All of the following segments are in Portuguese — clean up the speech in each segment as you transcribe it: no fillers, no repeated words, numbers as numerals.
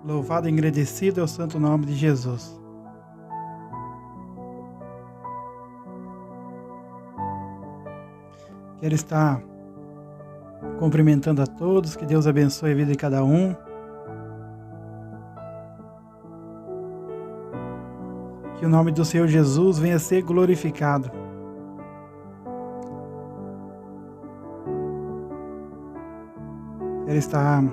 Louvado e engrandecido é o santo nome de Jesus. Quero estar cumprimentando a todos, que Deus abençoe a vida de cada um. Que o nome do Senhor Jesus venha a ser glorificado. Quero estar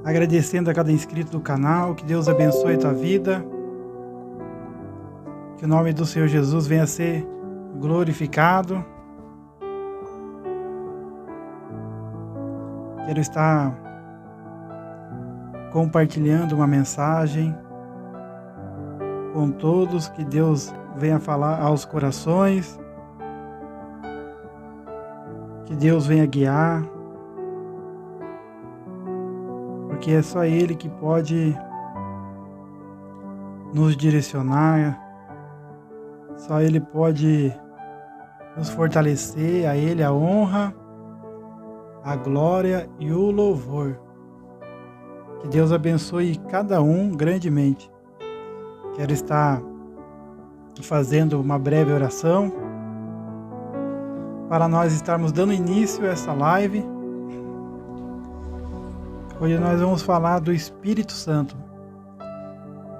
agradecendo a cada inscrito do canal, que Deus abençoe a tua vida. Que o nome do Senhor Jesus venha a ser glorificado. Quero estar compartilhando uma mensagem com todos, que Deus venha falar aos corações, que Deus venha guiar, porque é só Ele que pode nos direcionar, só Ele pode nos fortalecer, a Ele a honra, a glória e o louvor. Que Deus abençoe cada um grandemente. Quero estar fazendo uma breve oração para nós estarmos dando início a essa live. Hoje nós vamos falar do Espírito Santo,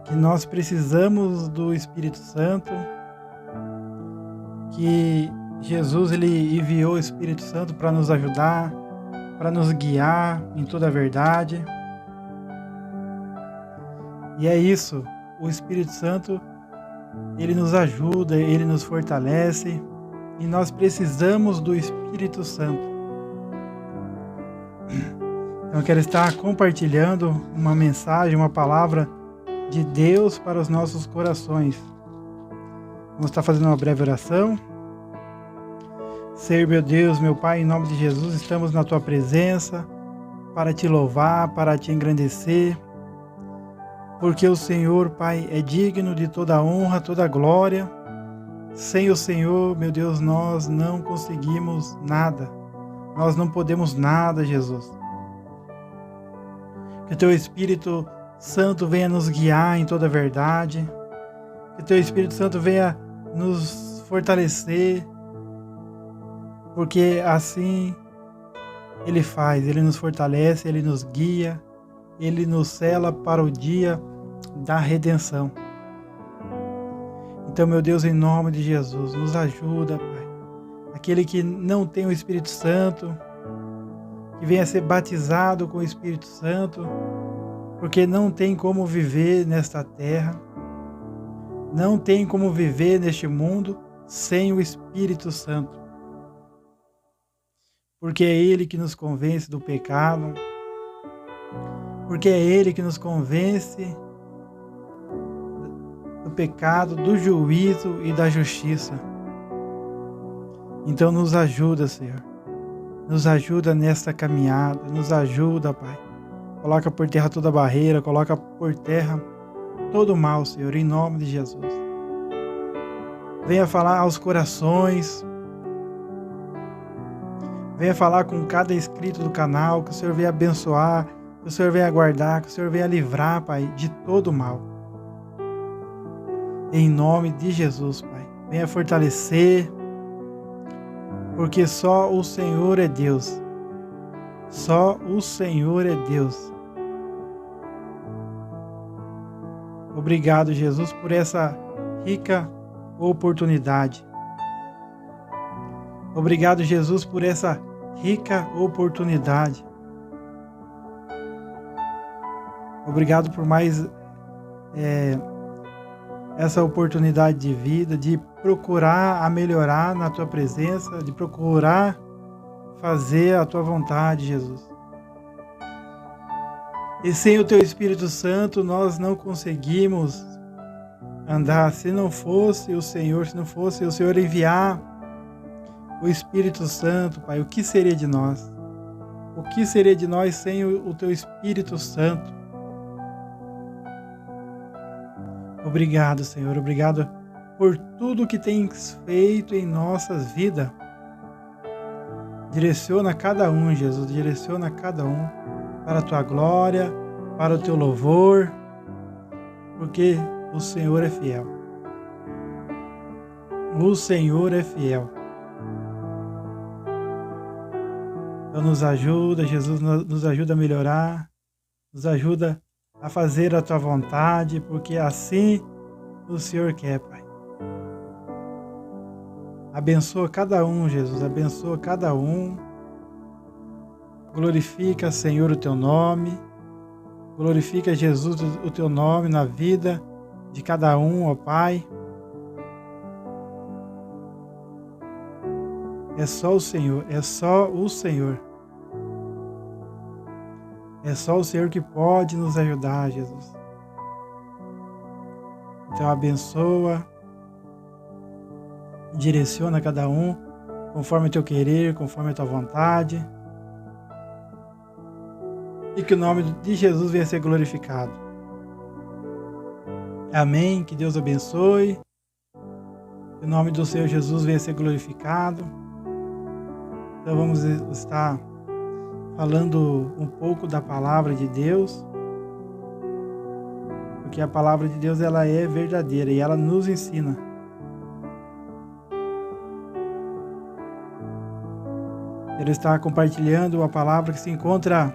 que nós precisamos do Espírito Santo, que Jesus ele enviou o Espírito Santo para nos ajudar, para nos guiar em toda a verdade. E é isso, o Espírito Santo, ele nos ajuda, ele nos fortalece, e nós precisamos do Espírito Santo. Então eu quero estar compartilhando uma mensagem, uma palavra de Deus para os nossos corações. Vamos estar fazendo uma breve oração. Senhor, meu Deus, meu Pai, em nome de Jesus, estamos na Tua presença para Te louvar, para Te engrandecer, porque o Senhor, Pai, é digno de toda a honra, toda a glória. Sem o Senhor, meu Deus, nós não conseguimos nada, nós não podemos nada, Jesus. Que o Teu Espírito Santo venha nos guiar em toda a verdade, que o Teu Espírito Santo venha nos fortalecer, porque assim Ele faz, Ele nos fortalece, Ele nos guia, Ele nos sela para o dia da redenção. Então, meu Deus, em nome de Jesus, nos ajuda, Pai. Aquele que não tem o Espírito Santo, que venha ser batizado com o Espírito Santo, porque não tem como viver nesta terra, não tem como viver neste mundo sem o Espírito Santo. Porque é Ele que nos convence do pecado, porque é Ele que nos convence do pecado, do juízo e da justiça. Então nos ajuda, Senhor. Nos ajuda nesta caminhada, nos ajuda, Pai. Coloca por terra toda barreira, coloca por terra todo mal, Senhor, em nome de Jesus. Venha falar aos corações, venha falar com cada inscrito do canal, que o Senhor venha abençoar, que o Senhor venha guardar, que o Senhor venha livrar, Pai, de todo mal. Em nome de Jesus, Pai. Venha fortalecer, porque só o Senhor é Deus. Só o Senhor é Deus. Obrigado, Jesus, por essa rica oportunidade. Obrigado, Jesus, por essa rica oportunidade. Obrigado por mais essa oportunidade de vida, de procurar a melhorar na Tua presença, de procurar fazer a Tua vontade, Jesus. E sem o Teu Espírito Santo, nós não conseguimos andar. Se não fosse o Senhor, se não fosse o Senhor enviar o Espírito Santo, Pai, o que seria de nós? O que seria de nós sem o Teu Espírito Santo? Obrigado, Senhor, obrigado por tudo que tens feito em nossas vidas. Direciona cada um, Jesus, direciona cada um para a tua glória, para o teu louvor, porque o Senhor é fiel. O Senhor é fiel. Então nos ajuda, Jesus nos ajuda a melhorar, nos ajuda a fazer a tua vontade, porque assim o Senhor quer, Pai. Abençoa cada um, Jesus, abençoa cada um. Glorifica, Senhor, o teu nome. Glorifica, Jesus, o teu nome na vida de cada um, ó Pai. É só o Senhor, é só o Senhor. É só o Senhor que pode nos ajudar, Jesus. Então abençoa, direciona cada um conforme o teu querer, conforme a tua vontade. E que o nome de Jesus venha a ser glorificado. Amém. Que Deus abençoe. Que o nome do Senhor Jesus venha a ser glorificado. Então vamos estar falando um pouco da palavra de Deus. Porque a palavra de Deus ela é verdadeira e ela nos ensina. Ele está compartilhando a palavra que se encontra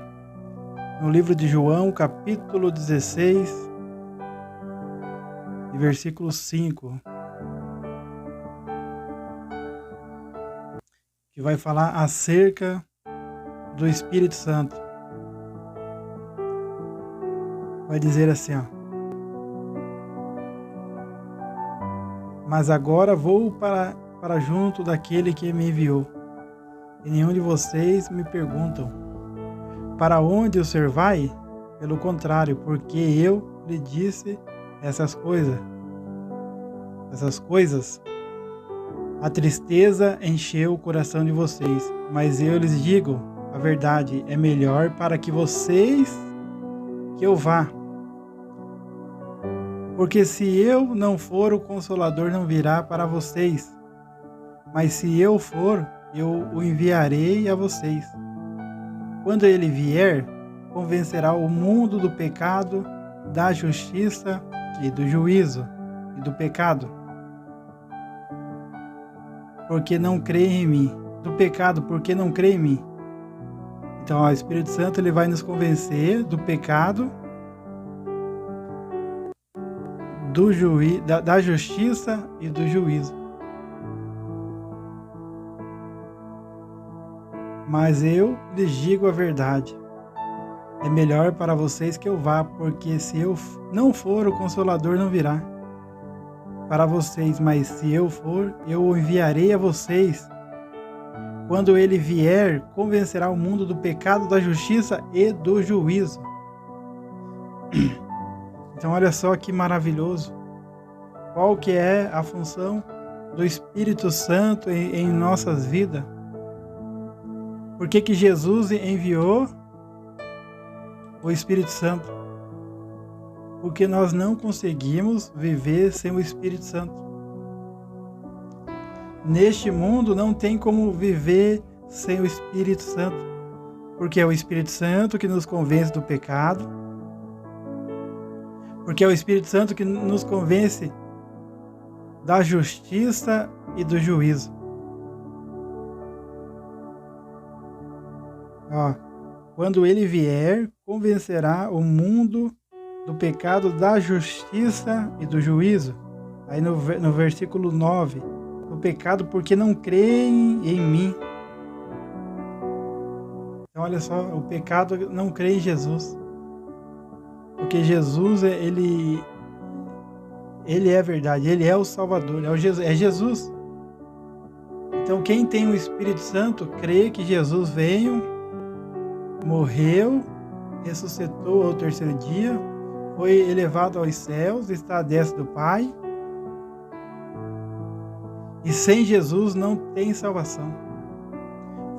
no livro de João, capítulo 16, e versículo 5, que vai falar acerca do Espírito Santo. Vai dizer assim, ó: mas agora vou para junto daquele que me enviou, e nenhum de vocês me perguntam: para onde o Senhor vai? Pelo contrário, porque eu lhe disse essas coisas, a tristeza encheu o coração de vocês, mas eu lhes digo a verdade, é melhor para que vocês que eu vá. Porque se eu não for, o Consolador não virá para vocês, mas se eu for, eu o enviarei a vocês. Quando ele vier, convencerá o mundo do pecado, da justiça e do juízo e do pecado. Porque não crê em mim. Do pecado, porque não crê em mim. Então, o Espírito Santo ele vai nos convencer do pecado, da justiça e do juízo. Mas eu lhes digo a verdade. É melhor para vocês que eu vá, porque se eu não for, o Consolador não virá para vocês, mas se eu for, eu o enviarei a vocês. Quando ele vier, convencerá o mundo do pecado, da justiça e do juízo. Então olha só que maravilhoso. Qual que é a função do Espírito Santo em nossas vidas? Por que Jesus enviou o Espírito Santo? Porque nós não conseguimos viver sem o Espírito Santo. Neste mundo não tem como viver sem o Espírito Santo, porque é o Espírito Santo que nos convence do pecado, porque é o Espírito Santo que nos convence da justiça e do juízo. Quando ele vier, convencerá o mundo do pecado, da justiça e do juízo. Aí no versículo 9, o pecado porque não creem em mim. Então olha só, o pecado não crê em Jesus. Porque Jesus, ele é a verdade, ele é o Salvador, é Jesus. Então quem tem o Espírito Santo crê que Jesus veio, morreu, ressuscitou ao terceiro dia, foi elevado aos céus, está à destra do Pai. E sem Jesus não tem salvação.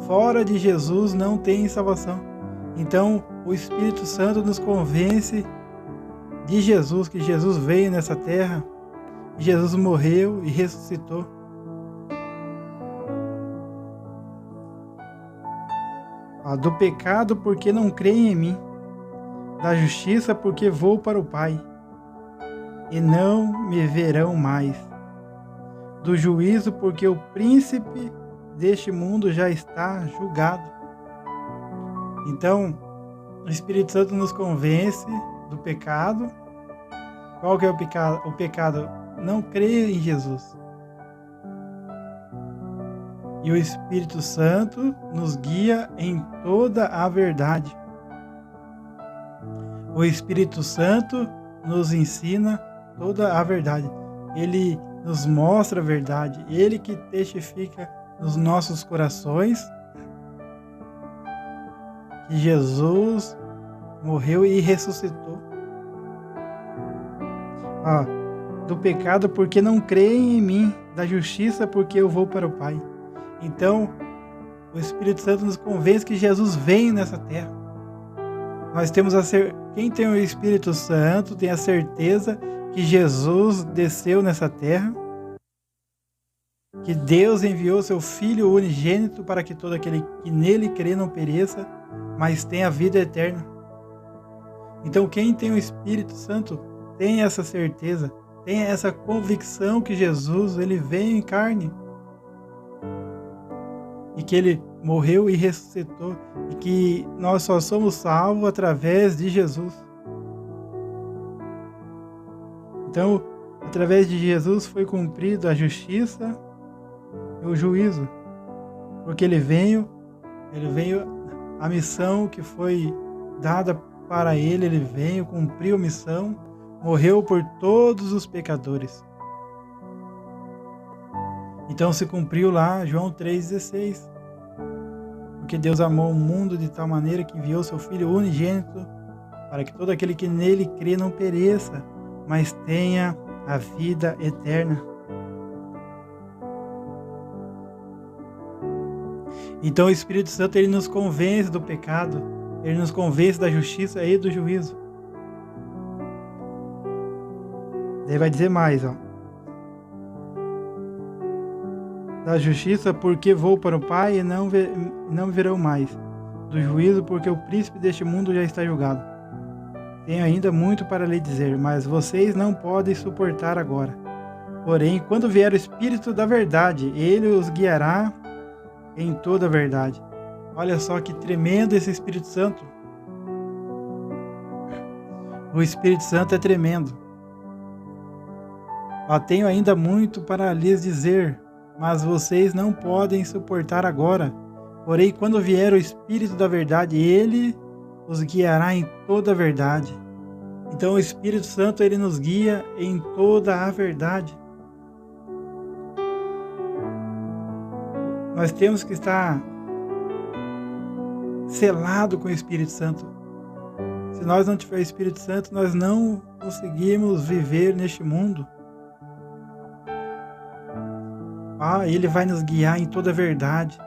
Fora de Jesus não tem salvação. Então o Espírito Santo nos convence de Jesus, que Jesus veio nessa terra, Jesus morreu e ressuscitou. Ó, do pecado, porque não creem em mim. Da justiça, porque vou para o Pai, e não me verão mais. Do juízo, porque o príncipe deste mundo já está julgado. Então, o Espírito Santo nos convence do pecado. Qual que é o pecado? O pecado, não crer em Jesus. E o Espírito Santo nos guia em toda a verdade. O Espírito Santo nos ensina toda a verdade. Ele nos mostra a verdade. Ele que testifica nos nossos corações que Jesus morreu e ressuscitou. Do pecado, porque não creem em mim. Da justiça, porque eu vou para o Pai. Então, o Espírito Santo nos convence que Jesus veio nessa terra. Nós temos quem tem o Espírito Santo tem a certeza que Jesus desceu nessa terra, que Deus enviou seu Filho unigênito para que todo aquele que nele crê não pereça, mas tenha vida eterna. Então, quem tem o Espírito Santo tem essa certeza, tem essa convicção que Jesus ele veio em carne e que ele morreu e ressuscitou e que nós só somos salvos através de Jesus. Então, através de Jesus foi cumprida a justiça e o juízo, porque ele veio a missão que foi dada para ele veio, cumpriu a missão, morreu por todos os pecadores. Então se cumpriu lá João 3,16. Porque Deus amou o mundo de tal maneira que enviou seu Filho unigênito para que todo aquele que nele crê não pereça, mas tenha a vida eterna. Então o Espírito Santo ele nos convence do pecado, ele nos convence da justiça e do juízo. Ele vai dizer mais, Da justiça, porque vou para o Pai e não me verão mais. Do juízo, porque o príncipe deste mundo já está julgado. Tenho ainda muito para lhe dizer, mas vocês não podem suportar agora. Porém, quando vier o Espírito da verdade, ele os guiará em toda a verdade. Olha só que tremendo esse Espírito Santo. O Espírito Santo é tremendo. Tenho ainda muito para lhes dizer, mas vocês não podem suportar agora. Porém, quando vier o Espírito da verdade, ele os guiará em toda a verdade. Então, o Espírito Santo, ele nos guia em toda a verdade. Nós temos que estar selado com o Espírito Santo. Se nós não tivermos o Espírito Santo, nós não conseguimos viver neste mundo. Ele vai nos guiar em toda a verdade.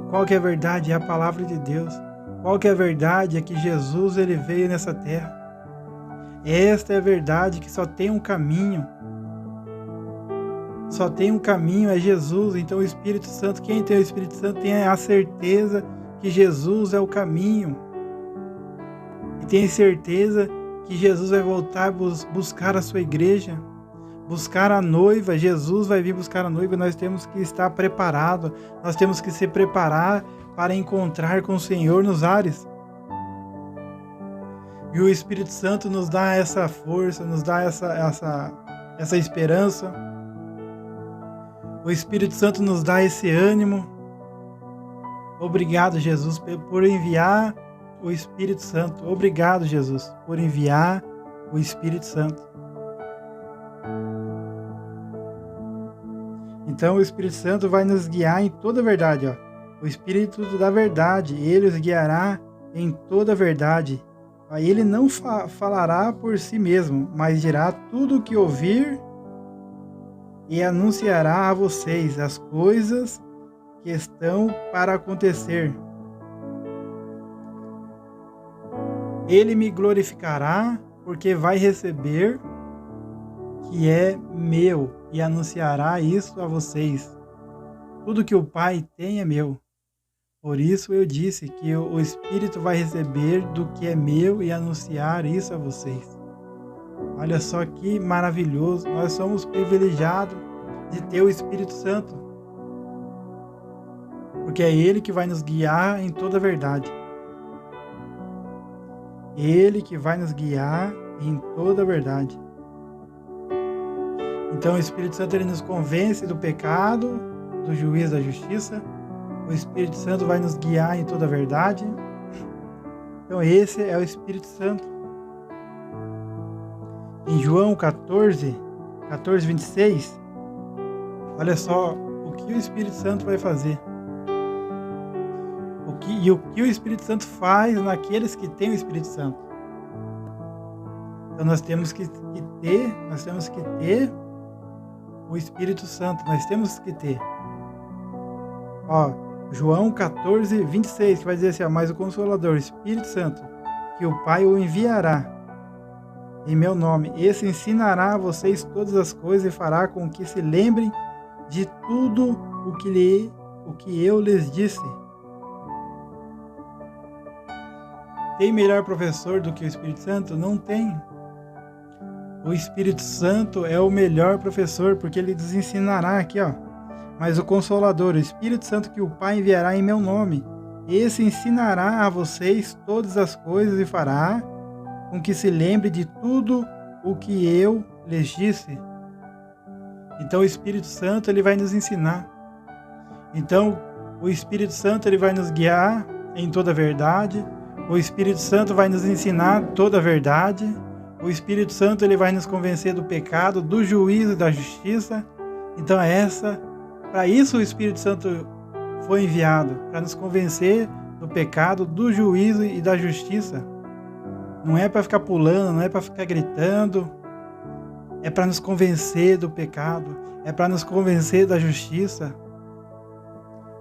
Qual que é a verdade? É a palavra de Deus. Qual que é a verdade? É que Jesus ele veio nessa terra. Esta é a verdade, que só tem um caminho. Só tem um caminho, é Jesus. Então o Espírito Santo, quem tem o Espírito Santo tem a certeza que Jesus é o caminho. E tem certeza que Jesus vai voltar buscar a sua igreja. Buscar a noiva, Jesus vai vir buscar a noiva, nós temos que estar preparados, nós temos que se preparar para encontrar com o Senhor nos ares. E o Espírito Santo nos dá essa força, nos dá essa esperança. O Espírito Santo nos dá esse ânimo. Obrigado, Jesus, por enviar o Espírito Santo. Obrigado, Jesus, por enviar o Espírito Santo. Então o Espírito Santo vai nos guiar em toda a verdade. O Espírito da verdade, ele os guiará em toda a verdade. Ele não falará por si mesmo, mas dirá tudo o que ouvir e anunciará a vocês as coisas que estão para acontecer. Ele me glorificará, porque vai receber que é meu e anunciará isso a vocês. Tudo que o Pai tem é meu. Por isso eu disse que o Espírito vai receber do que é meu e anunciar isso a vocês. Olha só que maravilhoso, nós somos privilegiados de ter o Espírito Santo, porque é Ele que vai nos guiar em toda a verdade. Ele que vai nos guiar em toda a verdade. Então o Espírito Santo ele nos convence do pecado, do juízo, da justiça. O Espírito Santo vai nos guiar em toda a verdade. Então esse é o Espírito Santo. Em João 14, 26, olha só o que o Espírito Santo vai fazer. O que o Espírito Santo faz naqueles que têm o Espírito Santo. Então nós temos que ter o Espírito Santo, nós temos que ter. Ó, João 14, 26, que vai dizer assim, ó, mas o Consolador, o Espírito Santo, que o Pai o enviará em meu nome, esse ensinará a vocês todas as coisas e fará com que se lembrem de tudo o que eu lhes disse. Tem melhor professor do que o Espírito Santo? Não tem. O Espírito Santo é o melhor professor, porque ele nos ensinará aqui, ó. Mas o Consolador, o Espírito Santo que o Pai enviará em meu nome, esse ensinará a vocês todas as coisas e fará com que se lembre de tudo o que eu lhes disse. Então o Espírito Santo ele vai nos ensinar. Então o Espírito Santo ele vai nos guiar em toda a verdade. O Espírito Santo vai nos ensinar toda a verdade. O Espírito Santo ele vai nos convencer do pecado, do juízo e da justiça. Então para isso o Espírito Santo foi enviado, para nos convencer do pecado, do juízo e da justiça. Não é para ficar pulando, não é para ficar gritando. É para nos convencer do pecado, é para nos convencer da justiça.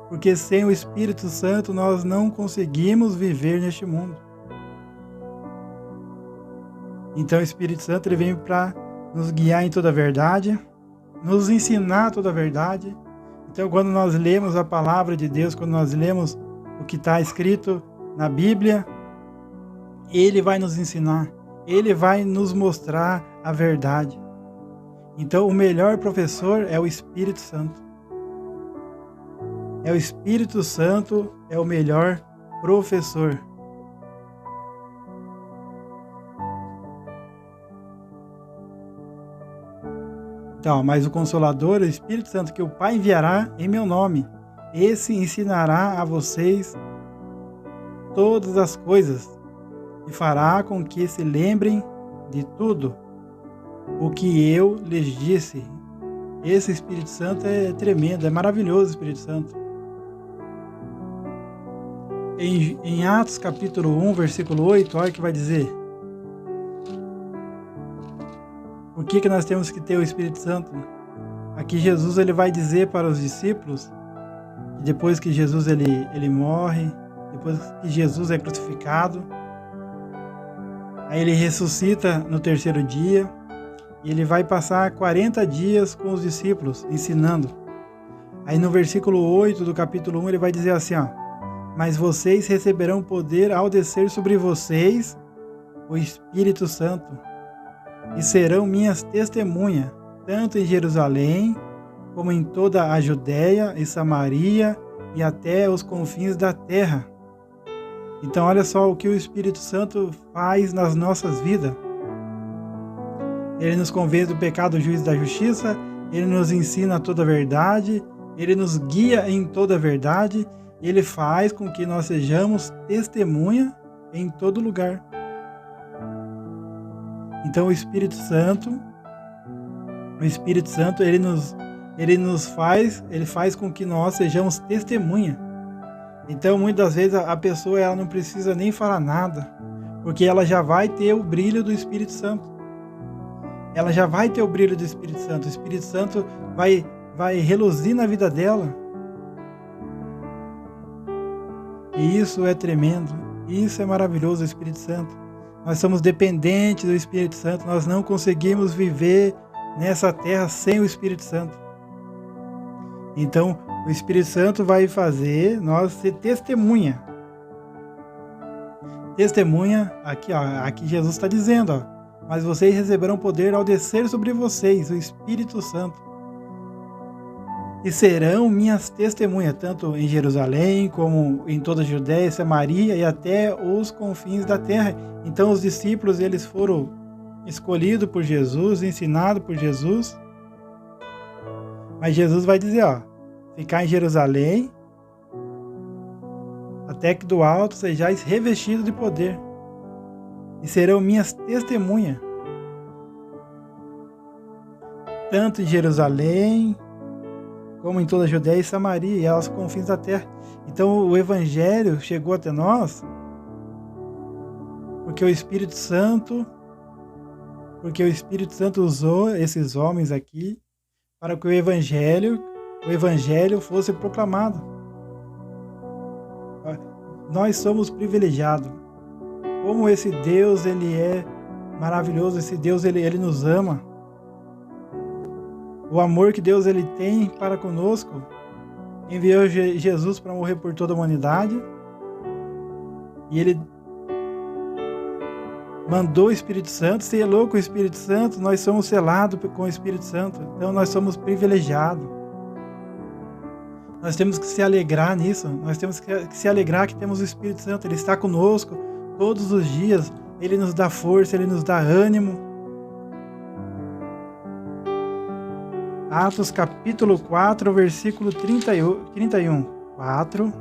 Porque sem o Espírito Santo nós não conseguimos viver neste mundo. Então o Espírito Santo ele vem para nos guiar em toda a verdade, nos ensinar toda a verdade. Então quando nós lemos a palavra de Deus, quando nós lemos o que está escrito na Bíblia, Ele vai nos ensinar, Ele vai nos mostrar a verdade. Então o melhor professor é o Espírito Santo. É o Espírito Santo, é o melhor professor. Então, mas o Consolador, o Espírito Santo que o Pai enviará em meu nome, esse ensinará a vocês todas as coisas e fará com que se lembrem de tudo o que eu lhes disse. Esse Espírito Santo é tremendo, é maravilhoso o Espírito Santo. Em Atos capítulo 1, versículo 8, olha o que vai dizer. Por que nós temos que ter o Espírito Santo? Aqui Jesus ele vai dizer para os discípulos, que depois que Jesus ele morre, depois que Jesus é crucificado, aí ele ressuscita no terceiro dia, e ele vai passar 40 dias com os discípulos, ensinando. Aí no versículo 8 do capítulo 1, ele vai dizer assim, ó, mas vocês receberão poder ao descer sobre vocês o Espírito Santo, e serão minhas testemunhas, tanto em Jerusalém, como em toda a Judéia e Samaria, e até os confins da terra. Então olha só o que o Espírito Santo faz nas nossas vidas. Ele nos convence do pecado, do juízo e da justiça, ele nos ensina toda a verdade, ele nos guia em toda a verdade, e ele faz com que nós sejamos testemunha em todo lugar. Então o Espírito Santo ele faz com que nós sejamos testemunha. Então muitas das vezes a pessoa ela não precisa nem falar nada, porque ela já vai ter o brilho do Espírito Santo. Ela já vai ter o brilho do Espírito Santo. O Espírito Santo vai reluzir na vida dela. E isso é tremendo. Isso é maravilhoso, o Espírito Santo. Nós somos dependentes do Espírito Santo. Nós não conseguimos viver nessa terra sem o Espírito Santo. Então, O Espírito Santo vai fazer nós ser testemunha. Testemunha, aqui Jesus está dizendo, mas vocês receberão poder ao descer sobre vocês o Espírito Santo. E serão minhas testemunhas, tanto em Jerusalém, como em toda a Judéia, Samaria e até os confins da terra. Então os discípulos, eles foram escolhidos por Jesus, ensinados por Jesus. Mas Jesus vai dizer, ficar em Jerusalém, até que do alto sejais revestidos de poder, e serão minhas testemunhas, tanto em Jerusalém, como em toda a Judéia e Samaria, e aos confins da terra. Então o Evangelho chegou até nós, porque o Espírito Santo usou esses homens aqui, para que o Evangelho fosse proclamado. Nós somos privilegiados. Como esse Deus, ele é maravilhoso, esse Deus, ele nos ama. O amor que Deus ele tem para conosco, enviou Jesus para morrer por toda a humanidade, e ele mandou o Espírito Santo, selou com o Espírito Santo, nós somos selados com o Espírito Santo, então nós somos privilegiados. Nós temos que se alegrar nisso, nós temos que se alegrar que temos o Espírito Santo, ele está conosco todos os dias, ele nos dá força, ele nos dá ânimo. Atos capítulo 4, versículo 31. 4.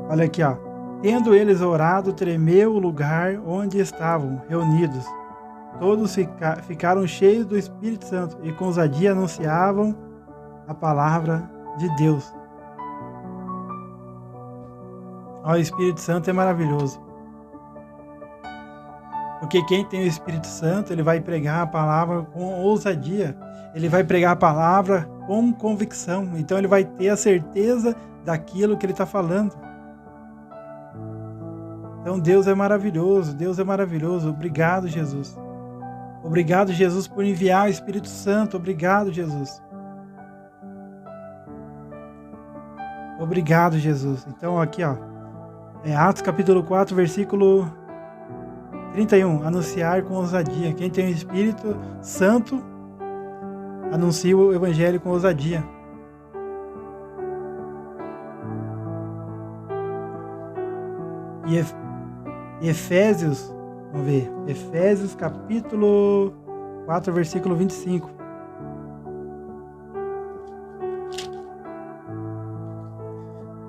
Olha aqui, Tendo eles orado, tremeu o lugar onde estavam reunidos. Todos ficaram cheios do Espírito Santo e com ousadia anunciavam a palavra de Deus. O Espírito Santo é maravilhoso. Porque quem tem o Espírito Santo, ele vai pregar a palavra com ousadia. Ele vai pregar a palavra com convicção. Então ele vai ter a certeza daquilo que ele está falando. Então Deus é maravilhoso, Deus é maravilhoso. Obrigado, Jesus. Obrigado, Jesus, por enviar o Espírito Santo. Obrigado, Jesus. Obrigado, Jesus. Então aqui, Atos capítulo 4, versículo 31. Anunciar com ousadia. Quem tem o Espírito Santo, anuncia o Evangelho com ousadia. E Efésios, vamos ver, Efésios capítulo 4, versículo 25.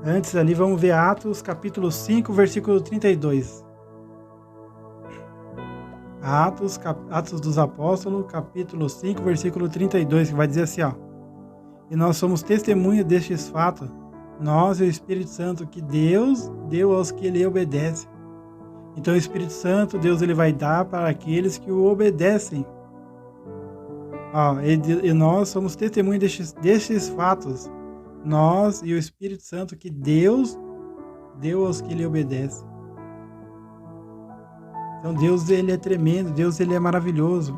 Antes ali, vamos ver Atos capítulo 5, versículo 32. Atos dos Apóstolos, capítulo 5, versículo 32, que vai dizer assim, E nós somos testemunha destes fatos, nós e o Espírito Santo, que Deus deu aos que lhe obedecem. Então o Espírito Santo, Deus ele vai dar para aqueles que o obedecem. E nós somos testemunhas destes fatos, nós e o Espírito Santo, que Deus deu aos que lhe obedecem. Então Deus ele é tremendo, Deus ele é maravilhoso.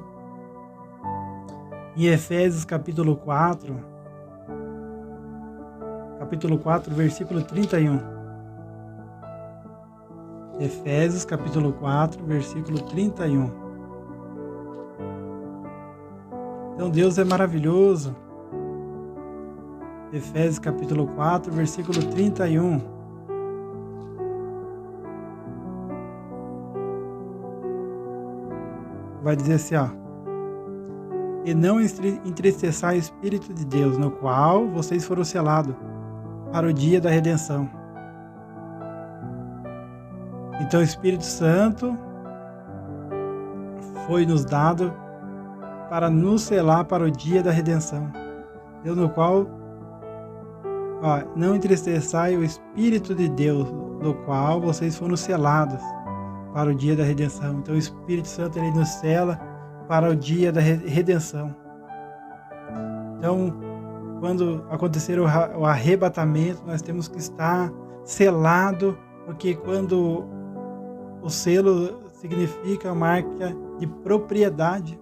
Em Efésios capítulo 4, versículo 31. Efésios capítulo 4, versículo 31. Então Deus é maravilhoso. Efésios capítulo 4, versículo 31. Vai dizer assim, E não entristeçai o Espírito de Deus, no qual vocês foram selados para o dia da redenção. Então o Espírito Santo foi nos dado para nos selar para o dia da redenção. Deus no qual, não entristeçai o Espírito de Deus, no qual vocês foram selados para o dia da redenção. Então o Espírito Santo ele nos sela para o dia da redenção. Então, quando acontecer o arrebatamento, nós temos que estar selado, porque quando o selo significa marca de propriedade.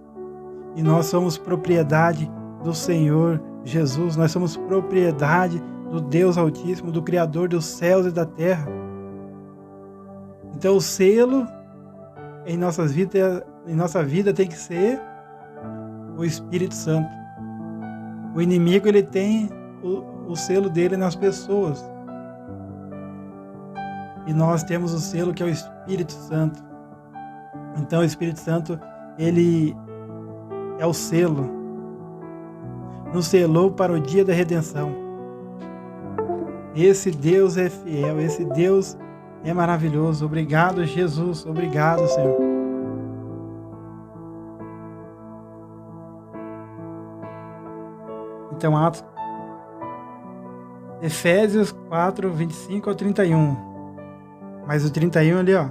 E nós somos propriedade do Senhor Jesus, nós somos propriedade do Deus Altíssimo, do Criador dos céus e da terra. Então o selo em nossa vida tem que ser o Espírito Santo. O inimigo ele tem o selo dele nas pessoas. E nós temos o selo que é o Espírito Santo. Então o Espírito Santo, ele é o selo. Nos selou para o dia da redenção. Esse Deus é fiel, esse Deus é maravilhoso. Obrigado, Jesus. Obrigado, Senhor. Então, Efésios 4, 25 ao 31. Mas o 31 ali, ó.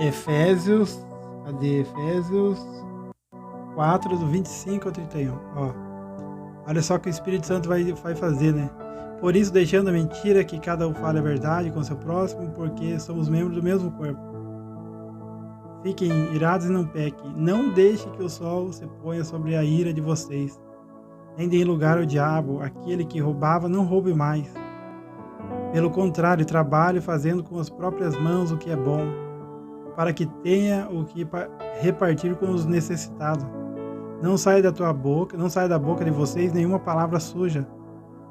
Efésios 4, do 25 ao 31. Ó. Olha só o que o Espírito Santo vai fazer, né? Por isso, deixando a mentira, que cada um fale a verdade com seu próximo, porque somos membros do mesmo corpo. Fiquem irados e não pequem. Não deixe que o sol se ponha sobre a ira de vocês. Nem deem lugar ao diabo. Aquele que roubava, não roube mais. Pelo contrário, trabalhe fazendo com as próprias mãos o que é bom, para que tenha o que repartir com os necessitados. Não saia da boca de vocês nenhuma palavra suja,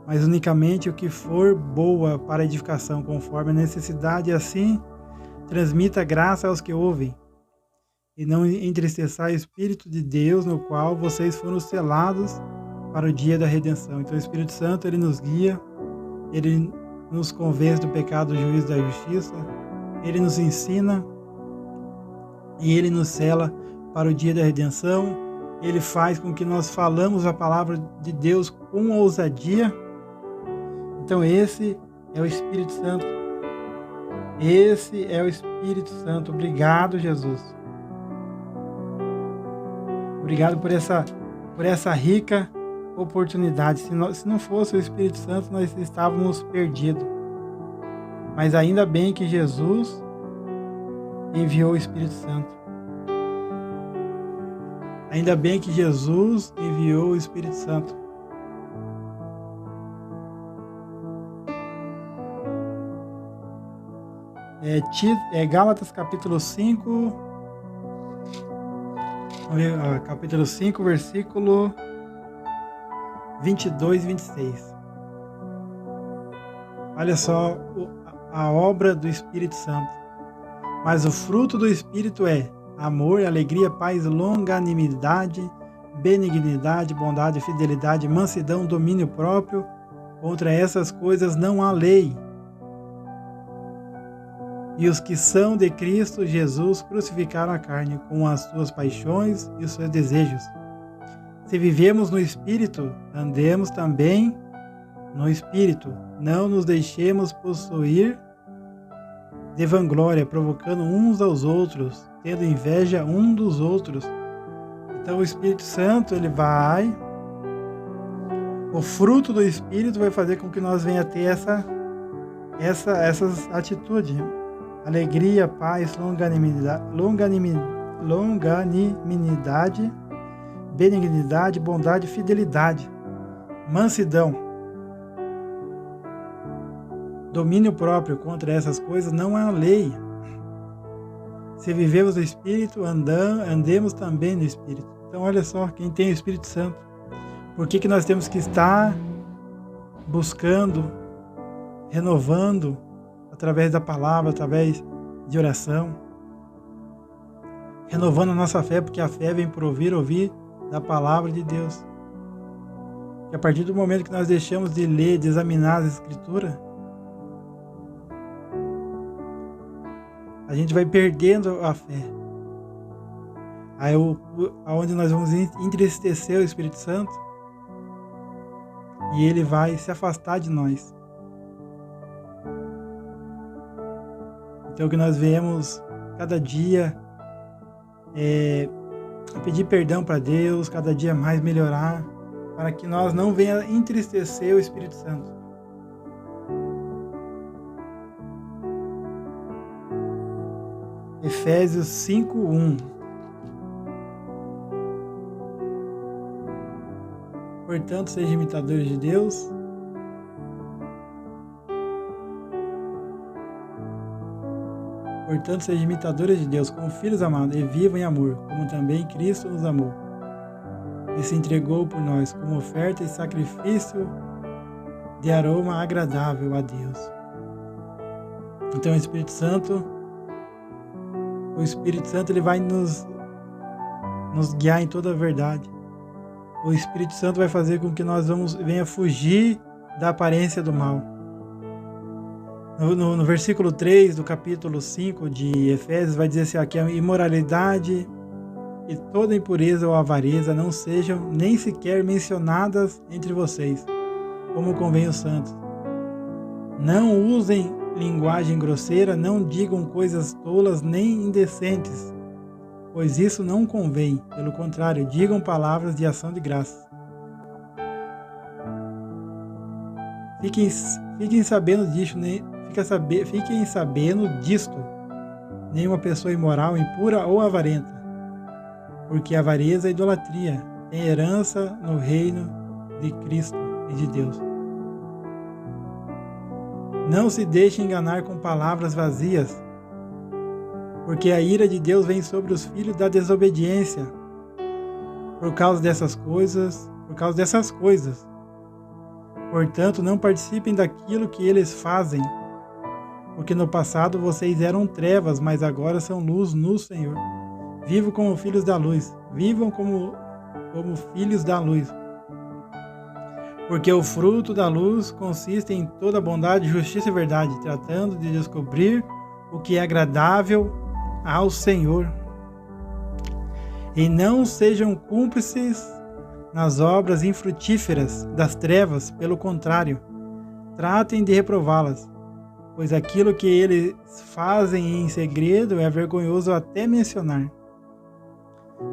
mas unicamente o que for boa para edificação, conforme a necessidade, e assim transmita graça aos que ouvem. E não entristeçar o Espírito de Deus, no qual vocês foram selados para o dia da redenção. Então o Espírito Santo, ele nos guia, ele nos convence do pecado, do juízo e da justiça, ele nos ensina e ele nos sela para o dia da redenção. Ele faz com que nós falamos a palavra de Deus com ousadia. Então esse é o Espírito Santo. Esse é o Espírito Santo. Obrigado, Jesus. Obrigado por essa rica oportunidade. Se não fosse o Espírito Santo, nós estávamos perdidos. Mas ainda bem que Jesus enviou o Espírito Santo. Ainda bem que Jesus enviou o Espírito Santo. Gálatas capítulo 5, capítulo 5, versículo 22 e 26. Olha só a obra do Espírito Santo. Mas o fruto do Espírito é amor, alegria, paz, longanimidade, benignidade, bondade, fidelidade, mansidão, domínio próprio. Contra essas coisas não há lei. E os que são de Cristo Jesus crucificaram a carne com as suas paixões e os seus desejos. Se vivemos no Espírito, andemos também no Espírito. Não nos deixemos possuir de vanglória, provocando uns aos outros, tendo inveja um dos outros. Então o Espírito Santo, o fruto do Espírito vai fazer com que nós venha a ter essas atitudes. Alegria, paz, longanimidade, benignidade, bondade, fidelidade, mansidão, domínio próprio. Contra essas coisas não há lei. Se vivemos no Espírito, andemos também no Espírito. Então olha só, quem tem o Espírito Santo, por que nós temos que estar buscando, renovando, através da palavra, através de oração, renovando a nossa fé, porque a fé vem por ouvir da palavra de Deus. E a partir do momento que nós deixamos de ler, de examinar as Escrituras, a gente vai perdendo a fé. Aí aonde nós vamos entristecer o Espírito Santo, e ele vai se afastar de nós. Então que nós venhamos cada dia a pedir perdão para Deus, cada dia mais melhorar, para que nós não venha entristecer o Espírito Santo. Efésios 5:1. Portanto, sejam imitadores de Deus, como filhos amados, e vivam em amor, como também Cristo nos amou e se entregou por nós como oferta e sacrifício de aroma agradável a Deus. Então o Espírito Santo ele vai nos guiar em toda a verdade. O Espírito Santo vai fazer com que nós venha fugir da aparência do mal. No versículo 3 do capítulo 5 de Efésios vai dizer assim, que a imoralidade e toda impureza ou avareza não sejam nem sequer mencionadas entre vocês, como convém os santos. Não usem linguagem grosseira, não digam coisas tolas nem indecentes, pois isso não convém. Pelo contrário, digam palavras de ação de graças. Fiquem sabendo disto, nenhuma pessoa imoral, impura ou avarenta, porque a avareza é idolatria, tem herança no reino de Cristo e de Deus. Não se deixe enganar com palavras vazias, porque a ira de Deus vem sobre os filhos da desobediência, por causa dessas coisas. Portanto, não participem daquilo que eles fazem, porque no passado vocês eram trevas, mas agora são luz no Senhor. Vivam como filhos da luz, porque o fruto da luz consiste em toda bondade, justiça e verdade, tratando de descobrir o que é agradável ao Senhor. E não sejam cúmplices nas obras infrutíferas das trevas, pelo contrário, tratem de reprová-las, pois aquilo que eles fazem em segredo é vergonhoso até mencionar.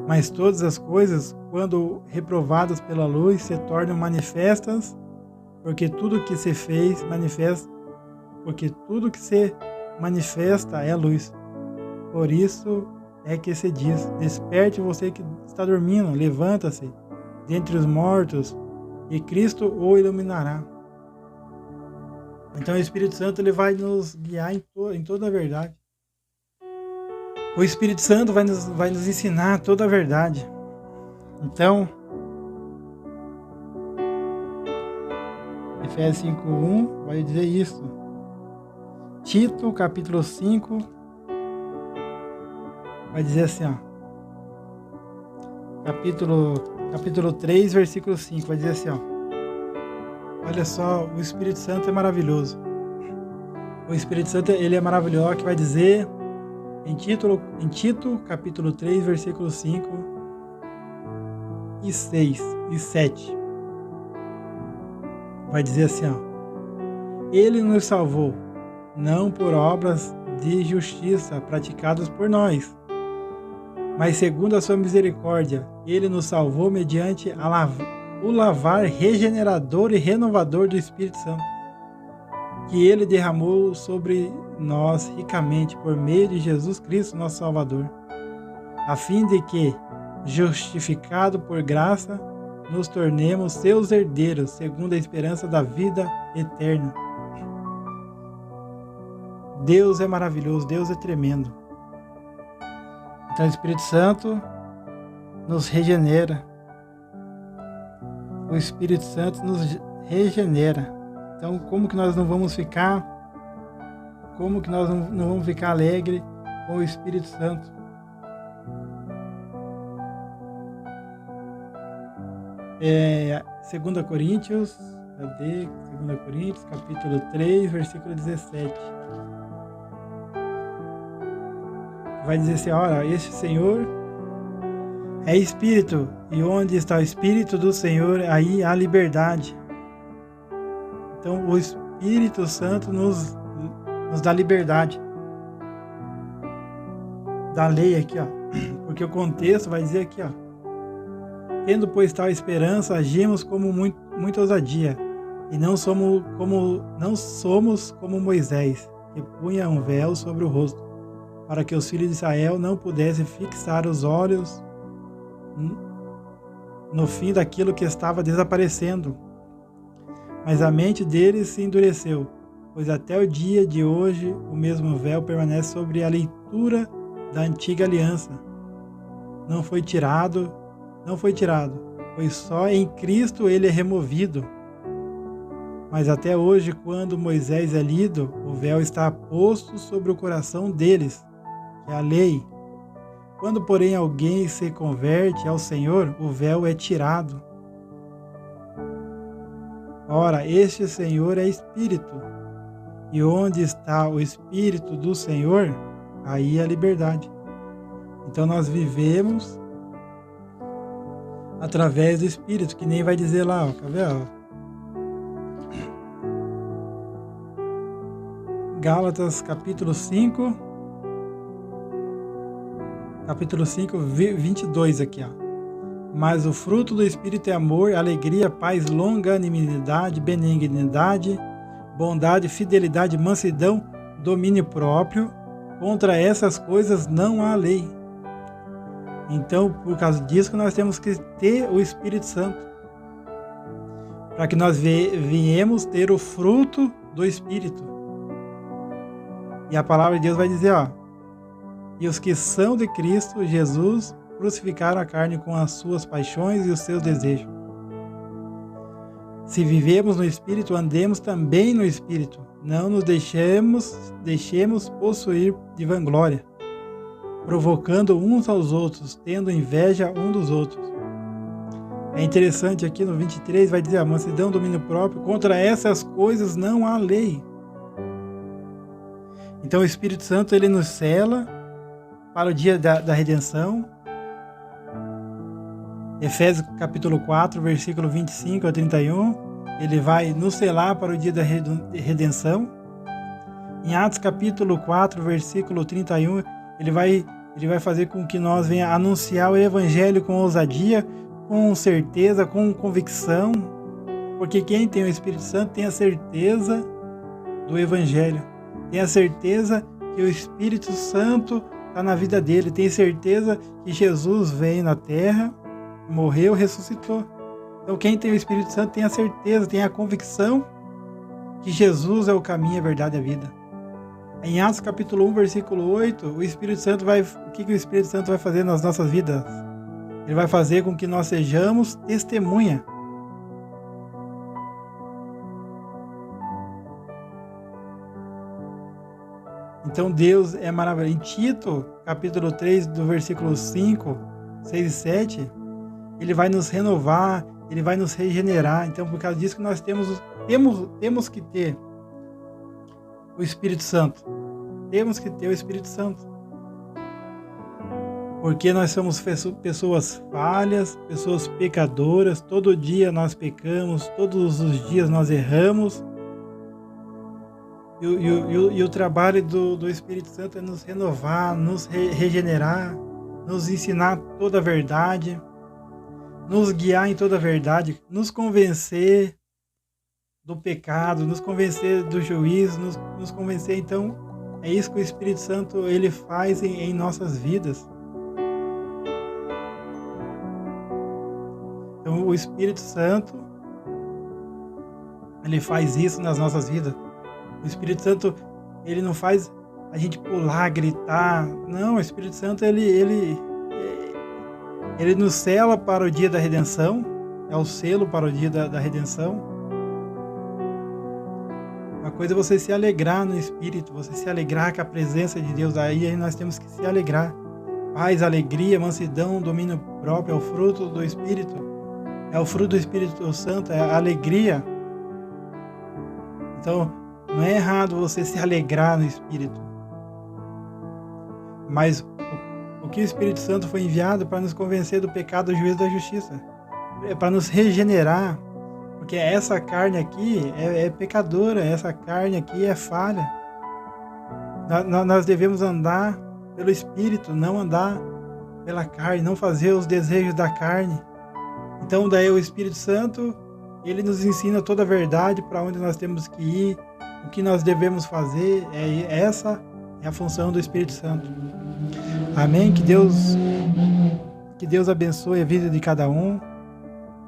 Mas todas as coisas, quando reprovadas pela luz, se tornam manifestas, porque tudo que se manifesta é luz. Por isso é que se diz: desperte você que está dormindo, levanta-se dentre os mortos, e Cristo o iluminará. Então o Espírito Santo ele vai nos guiar em toda a verdade. O Espírito Santo vai nos ensinar toda a verdade. Então, Efésios 5:1 vai dizer isso. Tito, capítulo 5, vai dizer assim, capítulo 3, versículo 5, vai dizer assim, olha só, o Espírito Santo é maravilhoso. O Espírito Santo ele é maravilhoso, que vai dizer em Tito, capítulo 3, versículo 5 e 6 e 7. Vai dizer assim, ele nos salvou, não por obras de justiça praticadas por nós, mas segundo a sua misericórdia, ele nos salvou mediante o lavar regenerador e renovador do Espírito Santo, que ele derramou sobre nós ricamente por meio de Jesus Cristo, nosso Salvador, a fim de que, justificado por graça, nos tornemos seus herdeiros, segundo a esperança da vida eterna. Deus é maravilhoso, Deus é tremendo. Então o Espírito Santo nos regenera. O Espírito Santo nos regenera. Então como que nós não vamos ficar alegre com o Espírito Santo? Segunda Coríntios, capítulo 3, versículo 17. Vai dizer assim, olha, este Senhor é Espírito, e onde está o Espírito do Senhor, aí há liberdade. Então o Espírito Santo nos dá liberdade da lei aqui, porque o contexto vai dizer aqui, tendo pois tal esperança, agimos como muita ousadia, e não somos como Moisés, que punha um véu sobre o rosto, para que os filhos de Israel não pudessem fixar os olhos no fim daquilo que estava desaparecendo. Mas a mente deles se endureceu, pois até o dia de hoje o mesmo véu permanece sobre a leitura da antiga aliança. Não foi tirado, pois só em Cristo ele é removido. Mas até hoje, quando Moisés é lido, o véu está posto sobre o coração deles, que é a lei. Quando, porém, alguém se converte ao Senhor, o véu é tirado. Ora, este Senhor é Espírito, e onde está o Espírito do Senhor, aí é a liberdade. Então nós vivemos através do Espírito, que nem vai dizer lá, ó, quer ver? Ó? Gálatas capítulo 5, 22 aqui, ó. Mas o fruto do Espírito é amor, alegria, paz, longanimidade, benignidade, bondade, fidelidade, mansidão, domínio próprio. Contra essas coisas não há lei. Então, por causa disso, nós temos que ter o Espírito Santo, para que nós venhamos ter o fruto do Espírito. E a palavra de Deus vai dizer, ó, e os que são de Cristo Jesus crucificaram a carne com as suas paixões e os seus desejos. Se vivemos no Espírito, andemos também no Espírito. Não nos deixemos possuir de vanglória, provocando uns aos outros, tendo inveja um dos outros. É interessante aqui no 23, vai dizer, a mansidão, domínio próprio, contra essas coisas não há lei. Então o Espírito Santo, ele nos sela para o dia da redenção. Efésios capítulo 4, versículo 25 a 31, ele vai nos selar para o dia da redenção. Em Atos capítulo 4, versículo 31, ele vai fazer com que nós venhamos anunciar o Evangelho com ousadia, com certeza, com convicção, porque quem tem o Espírito Santo tem a certeza do Evangelho, tem a certeza que o Espírito Santo está na vida dele, tem certeza que Jesus veio na terra, morreu, ressuscitou. Então quem tem o Espírito Santo tem a certeza, tem a convicção que Jesus é o caminho, a verdade e a vida. Em Atos capítulo 1, versículo 8, o Espírito Santo o que o Espírito Santo vai fazer nas nossas vidas? Ele vai fazer com que nós sejamos testemunha. Então Deus é maravilhoso. Em Tito, capítulo 3, do versículo 5, 6 e 7, ele vai nos renovar, ele vai nos regenerar. Então, por causa disso que nós temos que ter o Espírito Santo. Temos que ter o Espírito Santo. Porque nós somos pessoas falhas, pessoas pecadoras. Todo dia nós pecamos, todos os dias nós erramos. E o trabalho do Espírito Santo é nos renovar, nos regenerar, nos ensinar toda a verdade, nos guiar em toda a verdade, nos convencer do pecado, nos convencer do juízo, nos convencer. Então, é isso que o Espírito Santo ele faz em nossas vidas. Então, o Espírito Santo ele faz isso nas nossas vidas. O Espírito Santo ele não faz a gente pular, gritar. Não, o Espírito Santo ele nos sela para o dia da redenção. É o selo para o dia da redenção. Uma coisa é você se alegrar no Espírito, você se alegrar com a presença de Deus. Aí nós temos que se alegrar. Paz, alegria, mansidão, domínio próprio, é o fruto do Espírito. É o fruto do Espírito Santo, é a alegria. Então, não é errado você se alegrar no Espírito. Mas o que o Espírito Santo foi enviado para nos convencer do pecado, do juízo e da justiça. É para nos regenerar. Porque essa carne aqui é pecadora, essa carne aqui é falha. Nós devemos andar pelo Espírito, não andar pela carne, não fazer os desejos da carne. Então daí o Espírito Santo, ele nos ensina toda a verdade, para onde nós temos que ir, o que nós devemos fazer. Essa É a função do Espírito Santo. Amém? Que Deus abençoe a vida de cada um.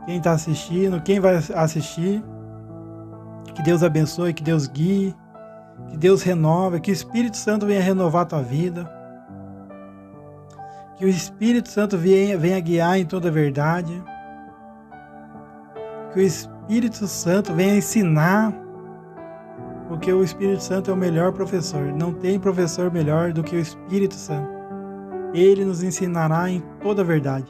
Quem está assistindo, quem vai assistir. Que Deus abençoe, que Deus guie, que Deus renove, que o Espírito Santo venha renovar a tua vida. Que o Espírito Santo venha guiar em toda a verdade. Que o Espírito Santo venha ensinar, porque o Espírito Santo é o melhor professor. Não tem professor melhor do que o Espírito Santo. Ele nos ensinará em toda a verdade.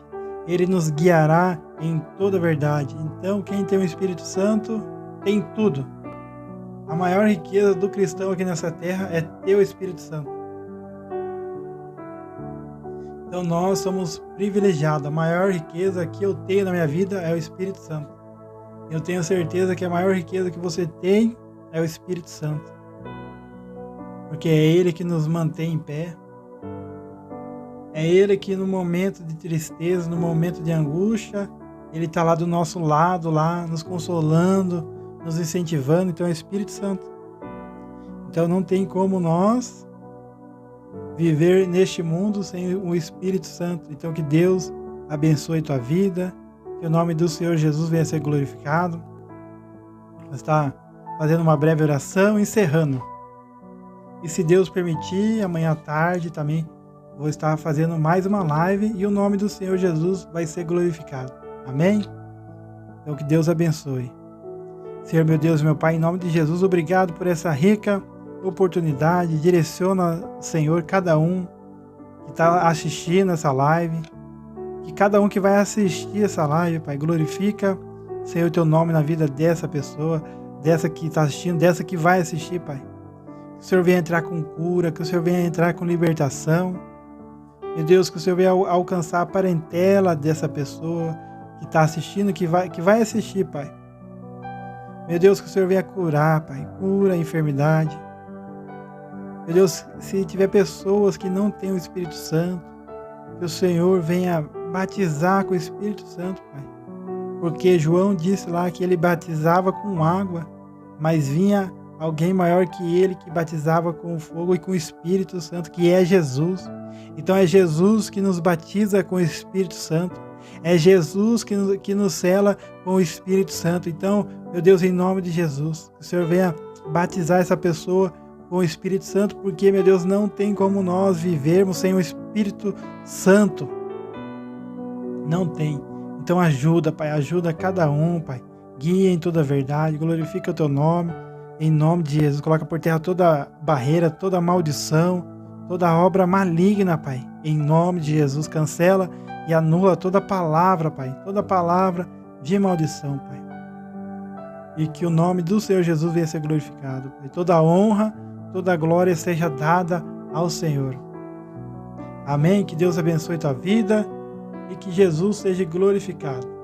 Ele nos guiará em toda a verdade. Então, quem tem o Espírito Santo tem tudo. A maior riqueza do cristão aqui nessa terra é ter o Espírito Santo. Então nós somos privilegiados. A maior riqueza que eu tenho na minha vida é o Espírito Santo. Eu tenho certeza que a maior riqueza que você tem é o Espírito Santo. Porque é Ele que nos mantém em pé. É Ele que no momento de tristeza, no momento de angústia, Ele está lá do nosso lado, lá nos consolando, nos incentivando. Então é o Espírito Santo. Então não tem como nós viver neste mundo sem o Espírito Santo. Então que Deus abençoe tua vida, que o nome do Senhor Jesus venha a ser glorificado. Vou estar fazendo uma breve oração, encerrando. E se Deus permitir, amanhã à tarde também vou estar fazendo mais uma live e o nome do Senhor Jesus vai ser glorificado. Amém? Então que Deus abençoe. Senhor, meu Deus, meu Pai, em nome de Jesus, obrigado por essa rica oportunidade. Direciona, Senhor, cada um que está assistindo essa live, que cada um que vai assistir essa live, Pai, glorifica, Senhor, teu nome na vida dessa pessoa, dessa que está assistindo, dessa que vai assistir, Pai. Que o Senhor venha entrar com cura, que o Senhor venha entrar com libertação. Meu Deus, que o Senhor venha alcançar a parentela dessa pessoa que está assistindo, que vai assistir, Pai. Meu Deus, que o Senhor venha curar, Pai, cura a enfermidade. Meu Deus, se tiver pessoas que não têm o Espírito Santo, que o Senhor venha batizar com o Espírito Santo, Pai. Porque João disse lá que ele batizava com água, mas vinha alguém maior que ele que batizava com fogo e com o Espírito Santo, que é Jesus. Então é Jesus que nos batiza com o Espírito Santo. É Jesus que nos sela com o Espírito Santo. Então, meu Deus, em nome de Jesus, que o Senhor venha batizar essa pessoa com o Espírito Santo, porque, meu Deus, não tem como nós vivermos sem o Espírito Santo. Não tem. Então ajuda, Pai, ajuda cada um, Pai. Guia em toda a verdade, glorifica o teu nome, em nome de Jesus. Coloca por terra toda barreira, toda maldição, toda obra maligna, Pai. Em nome de Jesus, cancela e anula toda palavra, Pai, toda palavra de maldição, Pai. E que o nome do Senhor Jesus venha a ser glorificado, Pai. Toda a honra, toda a glória seja dada ao Senhor. Amém? Que Deus abençoe tua vida e que Jesus seja glorificado.